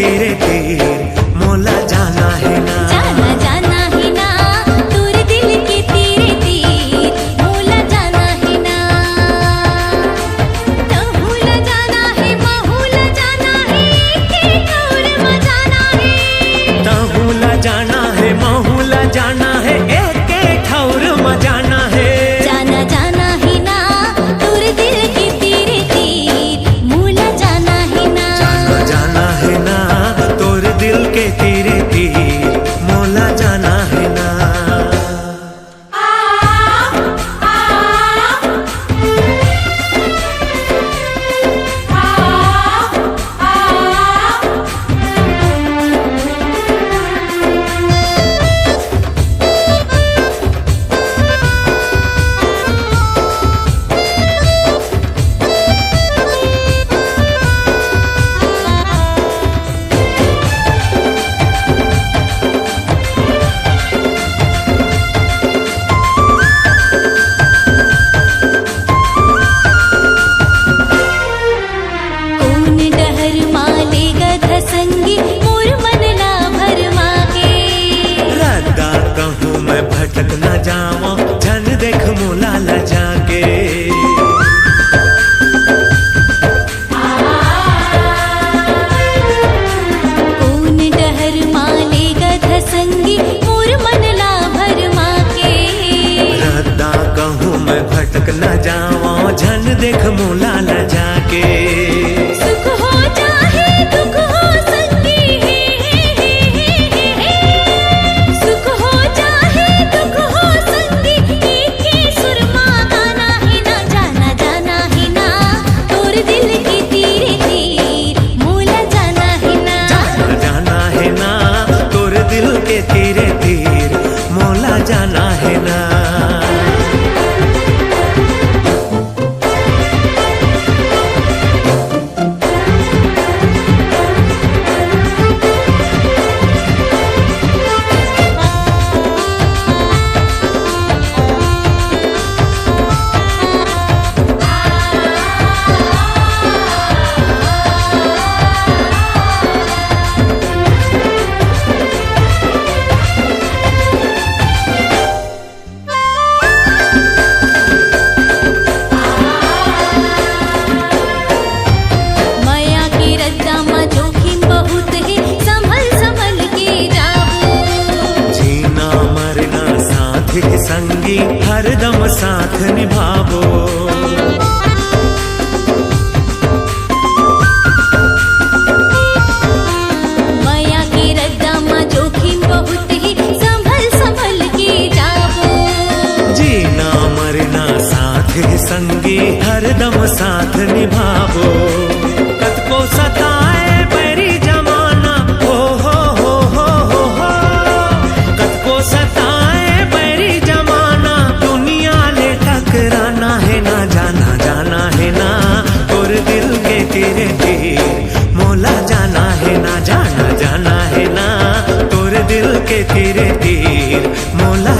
तेरे तीर मोला जाना है ना। जाना जाना है ना तोरे दिल के तेरे तीर मोला जाना है ना। तहुला जाना है बहुला जाना है के ठौर में जाना है। तहुला जाना है महुला जाना है एके ठौर में जाना है। जाना जाना है ना तोरे दिल के तेरे तीर मोला जाना है ना। जाना जाना है ना तोर दिल के तेरे तीर मोला जाना है ना। कौन डहर माले गध संगी मोर मन ला भरमा के। रद्दा कहूँ मैं भटक न जाऊं झन देख मोला ला जाके। कौन डहर माले गध संगी मोर मन ला भरमा के। रद्दा कहूँ मैं भटक न जाऊं झन देख मोला ला जाके। सुख हो चाहे दुख हो संगी सुख हो चाहे दुख हो संगी एके सुरमा गाना है ना। जाना जाना है ना तोर दिल के तीरे तीर मोला जाना है ना। जाना जाना है ना तोर दिल के तेरे तीर मोला जाना है ना। माया की रद्दा में जोखिम बहुत है संभल संभल के जाओ। जीना मरना साथ के संगी हरदम साथ निभावो। माया की रद्दा में जोखिम बहुत है संभल संभल के जाओ। जीना मरना साथ के संगी हरदम साथ निभावो। कद को सताए बैरी जमाना हो कद को सताए बैरी जमाना दुनिया ले टकराना है ना। जाना जाना है ना तोर दिल के तेरे तीर मोला जाना है ना। जाना जाना है ना तोर दिल के तेरे तीर मोला